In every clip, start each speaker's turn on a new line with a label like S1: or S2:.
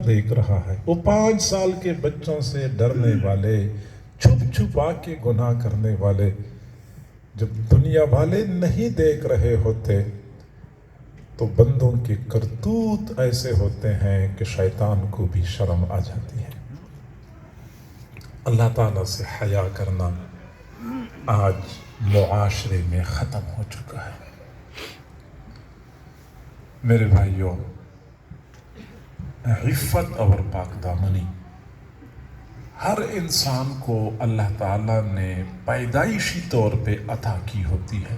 S1: دیکھ رہا ہے۔ وہ 5 سال کے بچوں سے ڈرنے والے، چھپ چھپا کے گناہ کرنے والے، جب دنیا والے نہیں دیکھ رہے ہوتے تو بندوں کے کرتوت ایسے ہوتے ہیں کہ شیطان کو بھی شرم آ جاتی ہے۔ اللہ تعالیٰ سے حیا کرنا آج معاشرے میں ختم ہو چکا ہے۔ میرے بھائیوں، عفت اور پاک دامنی ہر انسان کو اللہ تعالیٰ نے پیدائشی طور پہ عطا کی ہوتی ہے،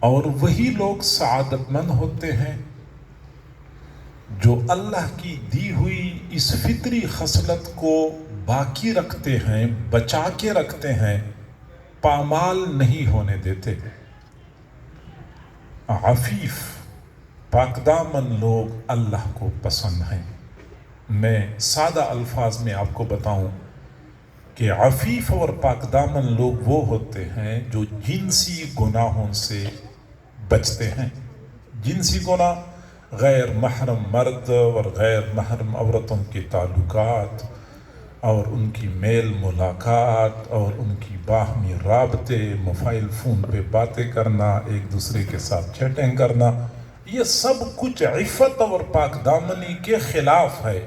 S1: اور وہی لوگ سعادت مند ہوتے ہیں جو اللہ کی دی ہوئی اس فطری خصلت کو باقی رکھتے ہیں، بچا کے رکھتے ہیں، پامال نہیں ہونے دیتے۔ عفیف پاک دامن لوگ اللہ کو پسند ہیں۔ میں سادہ الفاظ میں آپ کو بتاؤں کہ عفیف اور پاک دامن لوگ وہ ہوتے ہیں جو جنسی گناہوں سے بچتے ہیں۔ جنسی گناہ غیر محرم مرد اور غیر محرم عورتوں کے تعلقات اور ان کی میل ملاقات اور ان کی باہمی رابطے، موبائل فون پہ باتیں کرنا، ایک دوسرے کے ساتھ چیٹنگ کرنا، یہ سب کچھ عفت اور پاک دامنی کے خلاف ہے۔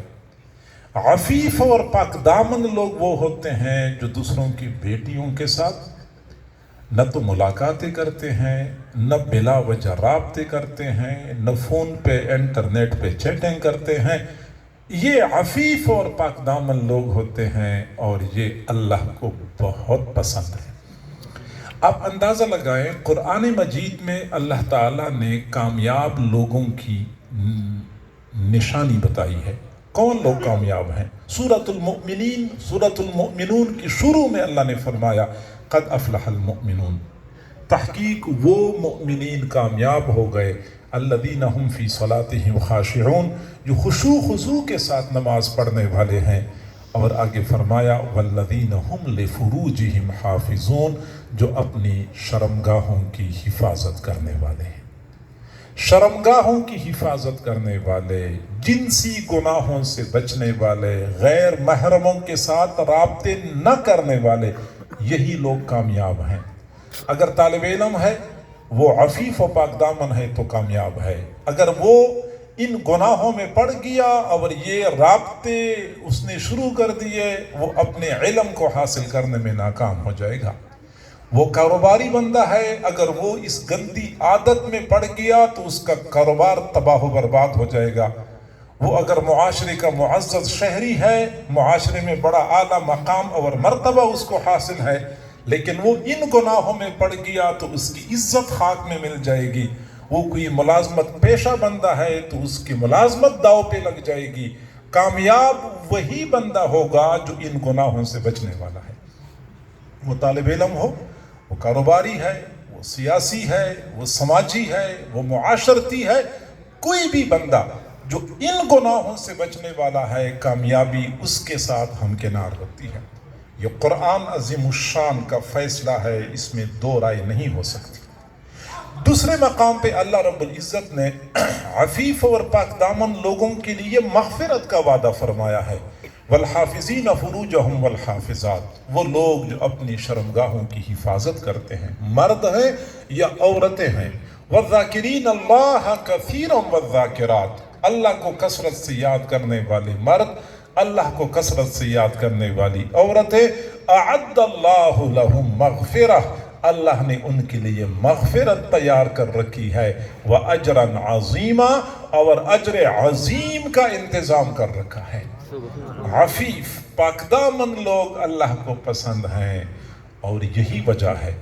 S1: عفیف اور پاک دامن لوگ وہ ہوتے ہیں جو دوسروں کی بیٹیوں کے ساتھ نہ تو ملاقاتیں کرتے ہیں، نہ بلا وجہ رابطے کرتے ہیں، نہ فون پہ انٹرنیٹ پہ چیٹنگ کرتے ہیں۔ یہ عفیف اور پاک دامن لوگ ہوتے ہیں اور یہ اللہ کو بہت پسند ہے۔ آپ اندازہ لگائیں، قرآن مجید میں اللہ تعالیٰ نے کامیاب لوگوں کی نشانی بتائی ہے۔ کون لوگ کامیاب ہیں؟ سورۃ المؤمنین، سورۃ المؤمنون کی شروع میں اللہ نے فرمایا قد افلح المؤمنون، تحقیق وہ مؤمنین کامیاب ہو گئے الذین هم فی صلاتهم خاشعون، جو خشوع خضوع کے ساتھ نماز پڑھنے والے ہیں۔ اور آگے فرمایا والذین هم لفروجهم حافظون، جو اپنی شرمگاہوں کی حفاظت کرنے والے ہیں۔ شرمگاہوں کی حفاظت کرنے والے، جنسی گناہوں سے بچنے والے، غیر محرموں کے ساتھ رابطے نہ کرنے والے، یہی لوگ کامیاب ہیں۔ اگر طالب علم ہے وہ عفیف و پاک دامن ہے تو کامیاب ہے۔ اگر وہ ان گناہوں میں پڑ گیا اور یہ رابطے اس نے شروع کر دیے، وہ اپنے علم کو حاصل کرنے میں ناکام ہو جائے گا۔ وہ کاروباری بندہ ہے، اگر وہ اس گندی عادت میں پڑ گیا تو اس کا کاروبار تباہ و برباد ہو جائے گا۔ وہ اگر معاشرے کا معزز شہری ہے، معاشرے میں بڑا اعلیٰ مقام اور مرتبہ اس کو حاصل ہے، لیکن وہ ان گناہوں میں پڑ گیا تو اس کی عزت خاک میں مل جائے گی۔ وہ کوئی ملازمت پیشہ بندہ ہے تو اس کی ملازمت داؤ پہ لگ جائے گی۔ کامیاب وہی بندہ ہوگا جو ان گناہوں سے بچنے والا ہے۔ وہ طالب علم ہو، وہ کاروباری ہے، وہ سیاسی ہے، وہ سماجی ہے، وہ معاشرتی ہے، کوئی بھی بندہ جو ان گناہوں سے بچنے والا ہے، کامیابی اس کے ساتھ ہمکنار ہوتی ہے۔ یہ قرآن عظیم الشان کا فیصلہ ہے، اس میں دو رائے نہیں ہو سکتی۔ دوسرے مقام پہ اللہ رب العزت نے عفیف اور پاک دامن لوگوں کے لیے مغفرت کا وعدہ فرمایا ہے۔ والحافظین فروجہم والحافظات، وہ لوگ جو اپنی شرمگاہوں کی حفاظت کرتے ہیں، مرد ہیں یا عورتیں ہیں۔ والذاکرین اللہ کثیرا والذاکرات، اللہ کو کثرت سے یاد کرنے والے مرد، اللہ کو کثرت سے یاد کرنے والی عورتیں۔ اعد اللہ لہم مغفرہ، اللہ نے ان کے لیے مغفرت تیار کر رکھی ہے۔ وَأَجْرًا عَظِيمًا، اور اجر عظیم کا انتظام کر رکھا ہے۔ عفیف پاک دامن لوگ اللہ کو پسند ہیں، اور یہی وجہ ہے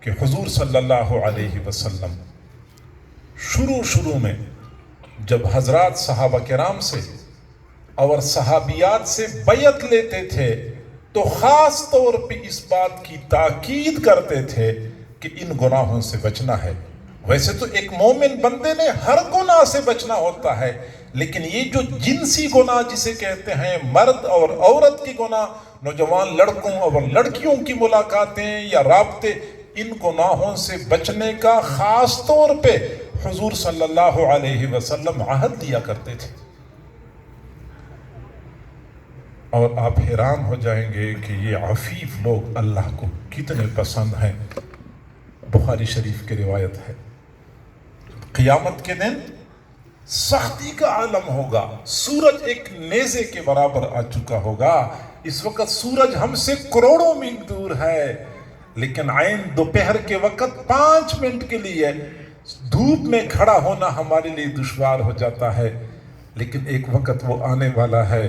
S1: کہ حضور صلی اللہ علیہ وسلم شروع میں جب حضرات صحابہ کرام سے اور صحابیات سے بیعت لیتے تھے تو خاص طور پہ اس بات کی تاکید کرتے تھے کہ ان گناہوں سے بچنا ہے۔ ویسے تو ایک مومن بندے نے ہر گناہ سے بچنا ہوتا ہے، لیکن یہ جو جنسی گناہ جسے کہتے ہیں، مرد اور عورت کی گناہ، نوجوان لڑکوں اور لڑکیوں کی ملاقاتیں یا رابطے، ان گناہوں سے بچنے کا خاص طور پہ حضور صلی اللہ علیہ وسلم عہد دیا کرتے تھے۔ اور آپ حیران ہو جائیں گے کہ یہ عفیف لوگ اللہ کو کتنے پسند ہیں۔ بخاری شریف کی روایت ہے، قیامت کے دن سختی کا عالم ہوگا، سورج ایک نیزے کے برابر آ چکا ہوگا۔ اس وقت سورج ہم سے کروڑوں میل دور ہے، لیکن عین دوپہر کے وقت 5 منٹ کے لیے دھوپ میں کھڑا ہونا ہمارے لیے دشوار ہو جاتا ہے۔ لیکن ایک وقت وہ آنے والا ہے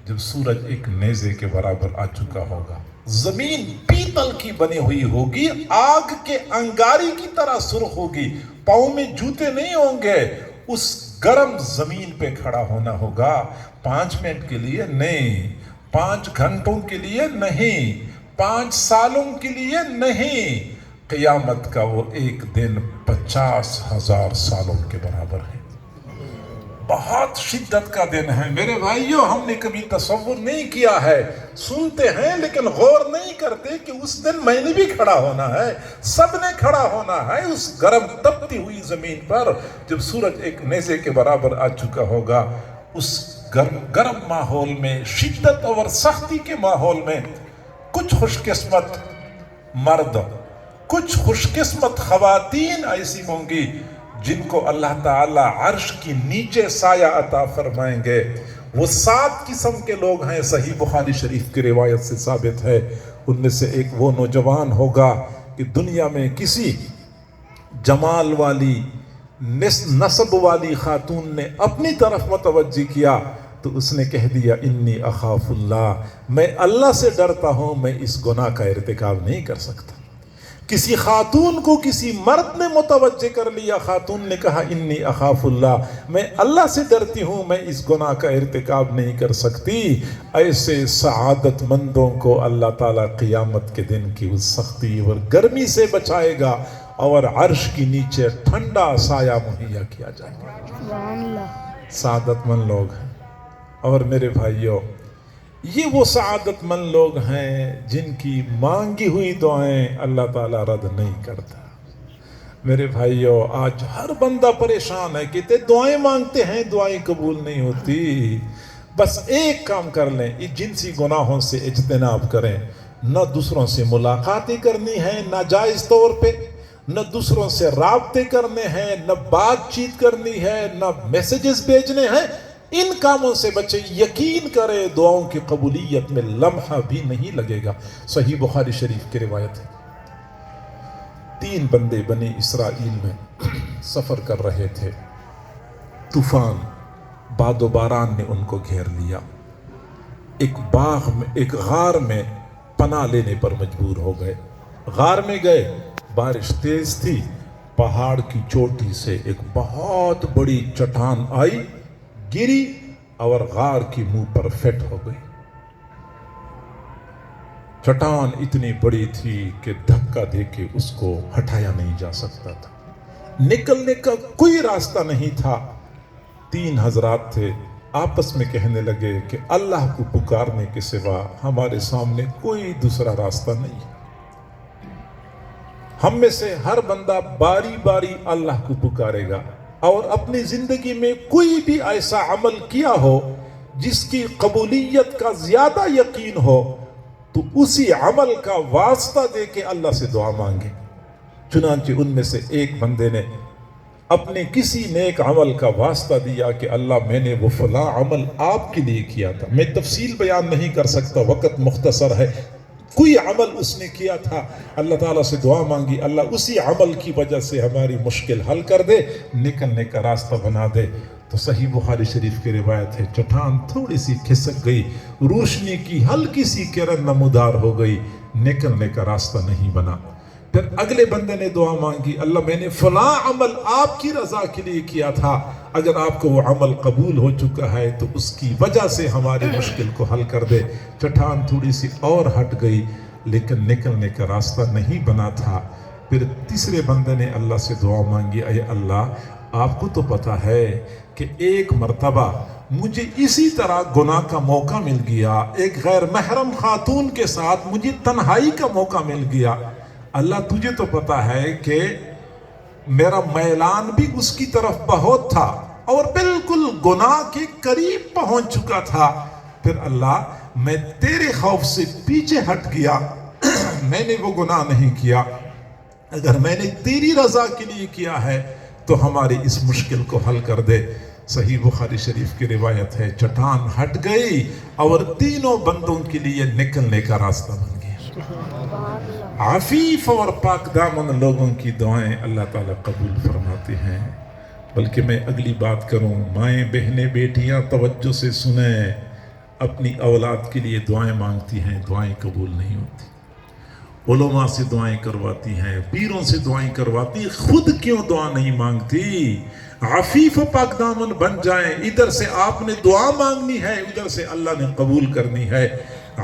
S1: جب سورج ایک نیزے کے برابر آ چکا ہوگا، زمین پیتل کی بنی ہوئی ہوگی، آگ کے انگاری کی طرح سرخ ہوگی، پاؤں میں جوتے نہیں ہوں گے، اس گرم زمین پہ کھڑا ہونا ہوگا۔ 5 منٹ کے لیے نہیں، 5 گھنٹوں کے لیے نہیں، 5 سالوں کے لیے نہیں، قیامت کا وہ ایک دن 50,000 سالوں کے برابر ہے۔ بہت شدت کا دن ہے میرے بھائیوں، ہم نے کبھی تصور نہیں کیا ہے، سنتے ہیں لیکن غور نہیں کرتے کہ اس دن میں نے بھی کھڑا ہونا ہے، سب نے کھڑا ہونا ہے اس گرم تپتی ہوئی زمین پر۔ جب سورج ایک نیزے کے برابر آ چکا ہوگا، اس گرم ماحول میں، شدت اور سختی کے ماحول میں کچھ خوش قسمت مرد، کچھ خوش قسمت خواتین ایسی ہوں گی جن کو اللہ تعالی عرش کی نیچے سایہ عطا فرمائیں گے۔ وہ 7 قسم کے لوگ ہیں، صحیح بخاری شریف کی روایت سے ثابت ہے۔ ان میں سے ایک وہ نوجوان ہوگا کہ دنیا میں کسی جمال والی، نسب والی خاتون نے اپنی طرف متوجہ کیا تو اس نے کہہ دیا انی اخاف اللہ، میں اللہ سے ڈرتا ہوں، میں اس گناہ کا ارتکاب نہیں کر سکتا۔ کسی خاتون کو کسی مرد نے متوجہ کر لیا، خاتون نے کہا انی اخاف اللہ، میں اللہ سے ڈرتی ہوں، میں اس گناہ کا ارتکاب نہیں کر سکتی۔ ایسے سعادت مندوں کو اللہ تعالیٰ قیامت کے دن کی اس سختی اور گرمی سے بچائے گا اور عرش کی نیچے ٹھنڈا سایہ مہیا کیا جائے گا۔ سعادت مند لوگ ہیں۔ اور میرے بھائیوں، یہ وہ سعادت مند لوگ ہیں جن کی مانگی ہوئی دعائیں اللہ تعالیٰ رد نہیں کرتا۔ میرے بھائیوں، آج ہر بندہ پریشان ہے، کہتے دعائیں مانگتے ہیں، دعائیں قبول نہیں ہوتی۔ بس ایک کام کر لیں، اس جنسی گناہوں سے اجتناب کریں، نہ دوسروں سے ملاقاتیں کرنی ہیں ناجائز طور پہ، نہ دوسروں سے رابطے کرنے ہیں، نہ بات چیت کرنی ہے، نہ میسیجز بھیجنے ہیں۔ ان کاموں سے بچے، یقین کرے دعاؤں کی قبولیت میں لمحہ بھی نہیں لگے گا۔ صحیح بخاری شریف کی روایت ہے، 3 بندے بنی اسرائیل میں سفر کر رہے تھے، طوفان، باد و باران نے ان کو گھیر لیا، ایک باغ میں، ایک غار میں پناہ لینے پر مجبور ہو گئے۔ غار میں گئے، بارش تیز تھی، پہاڑ کی چوٹی سے ایک بہت بڑی چٹان آئی، گری اور غار کی منہ پر فٹ ہو گئی۔ چٹان اتنی بڑی تھی کہ دھکا دے کے اس کو ہٹایا نہیں جا سکتا تھا، نکلنے کا کوئی راستہ نہیں تھا۔ 3 حضرات تھے، آپس میں کہنے لگے کہ اللہ کو پکارنے کے سوا ہمارے سامنے کوئی دوسرا راستہ نہیں ہے۔ ہم میں سے ہر بندہ باری باری اللہ کو پکارے گا، اور اپنی زندگی میں کوئی بھی ایسا عمل کیا ہو جس کی قبولیت کا زیادہ یقین ہو تو اسی عمل کا واسطہ دے کے اللہ سے دعا مانگے۔ چنانچہ ان میں سے ایک بندے نے اپنے کسی نیک عمل کا واسطہ دیا کہ اللہ میں نے وہ فلاں عمل آپ کے لیے کیا تھا، میں تفصیل بیان نہیں کر سکتا، وقت مختصر ہے، کوئی عمل اس نے کیا تھا، اللہ تعالیٰ سے دعا مانگی اللہ اسی عمل کی وجہ سے ہماری مشکل حل کر دے، نکلنے کا راستہ بنا دے۔ تو صحیح بخاری شریف کی روایت ہے، چٹان تھوڑی سی کھسک گئی، روشنی کی ہلکی سی کرن نمودار ہو گئی، نکلنے کا راستہ نہیں بنا۔ پھر اگلے بندے نے دعا مانگی اللہ میں نے فلاں عمل آپ کی رضا کے لیے کیا تھا، اگر آپ کو وہ عمل قبول ہو چکا ہے تو اس کی وجہ سے ہماری مشکل کو حل کر دے۔ چٹان تھوڑی سی اور ہٹ گئی لیکن نکلنے کا راستہ نہیں بنا تھا۔ پھر تیسرے بندے نے اللہ سے دعا مانگی اے اللہ آپ کو تو پتا ہے کہ ایک مرتبہ مجھے اسی طرح گناہ کا موقع مل گیا، ایک غیر محرم خاتون کے ساتھ مجھے تنہائی کا موقع مل گیا، اللہ تجھے تو پتا ہے کہ میرا میلان بھی اس کی طرف بہت تھا اور بالکل گناہ کے قریب پہنچ چکا تھا، پھر اللہ میں تیرے خوف سے پیچھے ہٹ گیا، میں نے وہ گناہ نہیں کیا، اگر میں نے تیری رضا کے لیے کیا ہے تو ہماری اس مشکل کو حل کر دے۔ صحیح بخاری شریف کی روایت ہے، چٹان ہٹ گئی اور تینوں بندوں کے لیے نکلنے کا راستہ بن گیا۔ عفیف اور پاک دامن لوگوں کی دعائیں اللہ تعالیٰ قبول فرماتے ہیں۔ بلکہ میں اگلی بات کروں، مائیں بہنیں بیٹیاں توجہ سے سنیں، اپنی اولاد کے لیے دعائیں مانگتی ہیں، دعائیں قبول نہیں ہوتی۔ علماء سے دعائیں کرواتی ہیں، پیروں سے دعائیں کرواتی، خود کیوں دعا نہیں مانگتی؟ عفیف و پاک دامن بن جائیں، ادھر سے آپ نے دعا مانگنی ہے، ادھر سے اللہ نے قبول کرنی ہے۔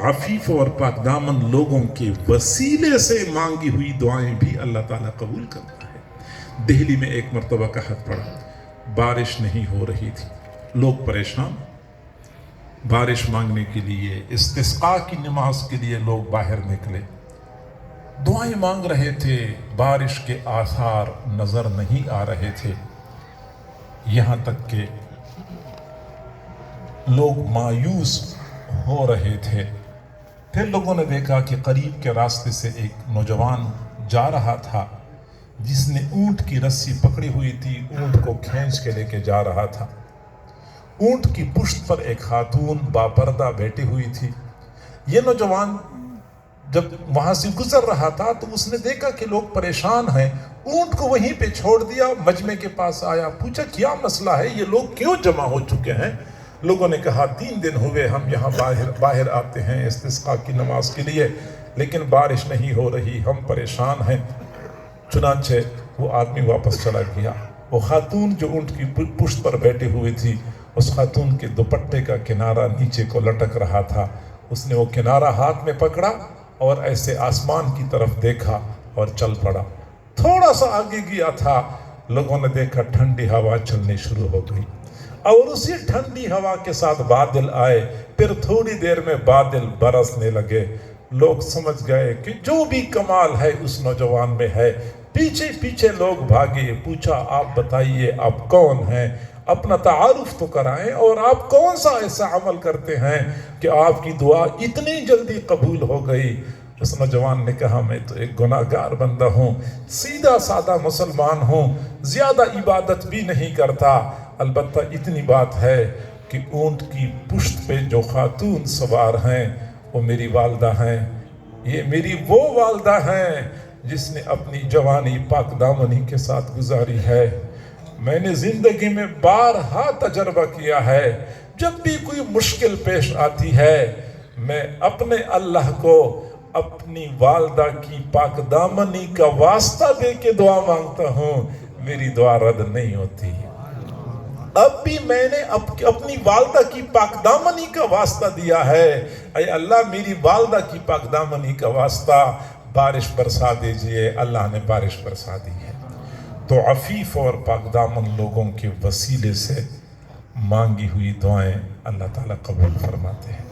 S1: عفیف اور پاک دامن لوگوں کے وسیلے سے مانگی ہوئی دعائیں بھی اللہ تعالیٰ قبول کرتا ہے۔ دہلی میں ایک مرتبہ قحط پڑا، بارش نہیں ہو رہی تھی، لوگ پریشان، بارش مانگنے کے لیے، استسقاء کی نماز کے لیے لوگ باہر نکلے، دعائیں مانگ رہے تھے، بارش کے آثار نظر نہیں آ رہے تھے، یہاں تک کہ لوگ مایوس ہو رہے تھے۔ پھر لوگوں نے دیکھا کہ قریب کے راستے سے ایک نوجوان جا رہا تھا، جس نے اونٹ کی رسی پکڑی ہوئی تھی، اونٹ کو کھینچ کے لے کے جا رہا تھا۔ اونٹ کی پشت پر ایک خاتون باپردہ بیٹھی ہوئی تھی۔ یہ نوجوان جب وہاں سے گزر رہا تھا تو اس نے دیکھا کہ لوگ پریشان ہیں، اونٹ کو وہیں پہ چھوڑ دیا، مجمع کے پاس آیا، پوچھا کیا مسئلہ ہے، یہ لوگ کیوں جمع ہو چکے ہیں؟ لوگوں نے کہا 3 دن ہوئے ہم یہاں باہر آتے ہیں استسقاء کی نماز کے لیے، لیکن بارش نہیں ہو رہی، ہم پریشان ہیں۔ چنانچہ وہ آدمی واپس چلا گیا۔ وہ خاتون جو اونٹ کی پشت پر بیٹھی ہوئی تھی، اس خاتون کے دوپٹے کا کنارہ نیچے کو لٹک رہا تھا، اس نے وہ کنارہ ہاتھ میں پکڑا اور ایسے آسمان کی طرف دیکھا اور چل پڑا۔ تھوڑا سا آگے گیا تھا، لوگوں نے دیکھا ٹھنڈی ہوا چلنی شروع ہو گئی، اور اسی ٹھنڈی ہوا کے ساتھ بادل آئے، پھر تھوڑی دیر میں بادل برسنے لگے۔ لوگ سمجھ گئے کہ جو بھی کمال ہے اس نوجوان میں ہے۔ پیچھے پیچھے لوگ بھاگے، پوچھا آپ بتائیے آپ کون ہیں، اپنا تعارف تو کرائیں، اور آپ کون سا ایسا عمل کرتے ہیں کہ آپ کی دعا اتنی جلدی قبول ہو گئی؟ اس نوجوان نے کہا میں تو ایک گناہگار بندہ ہوں، سیدھا سادہ مسلمان ہوں، زیادہ عبادت بھی نہیں کرتا، البتہ اتنی بات ہے کہ اونٹ کی پشت پہ جو خاتون سوار ہیں وہ میری والدہ ہیں، یہ میری وہ والدہ ہیں جس نے اپنی جوانی پاک دامنی کے ساتھ گزاری ہے۔ میں نے زندگی میں بارہا تجربہ کیا ہے، جب بھی کوئی مشکل پیش آتی ہے میں اپنے اللہ کو اپنی والدہ کی پاک دامنی کا واسطہ دے کے دعا مانگتا ہوں، میری دعا رد نہیں ہوتی۔ اب بھی میں نے اپنی والدہ کی پاک دامنی کا واسطہ دیا ہے، اے اللہ میری والدہ کی پاک دامنی کا واسطہ بارش برسا دیجئے، اللہ نے بارش برسا دی ہے۔ تو عفیف اور پاک دامن لوگوں کے وسیلے سے مانگی ہوئی دعائیں اللہ تعالیٰ قبول فرماتے ہیں۔